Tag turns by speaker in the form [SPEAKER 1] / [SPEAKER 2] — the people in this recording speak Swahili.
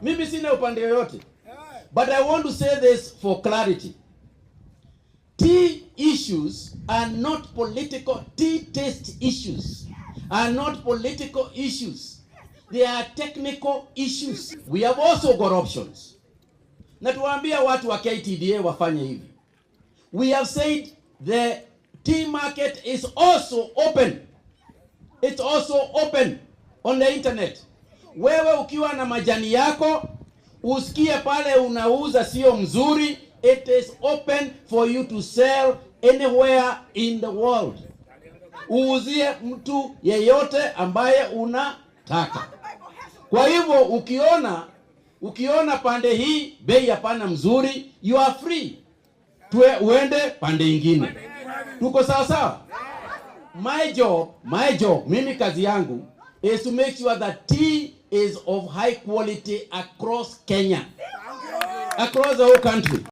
[SPEAKER 1] Mimi sina upande yoyote. But I want to say this for clarity. Tea issues are not political. Tea taste issues are not political issues. They are technical issues. We have also got options. Na tuwaambia watu wa KTDA wafanye hivi. We have said the tea market is also open. It's also open on the internet. Wewe ukiwa na majani yako, usikie pale unauza sio mzuri, it is open for you to sell anywhere in the world. Uuzie mtu yeyote ambaye unataka. Kwa hivyo ukiona pande hii bei hapana mzuri, you are free. Uende pande ingine. Tuko sawa sawa? My job, mimi kazi yangu is to make sure that tea is of high quality across Kenya, across the whole country.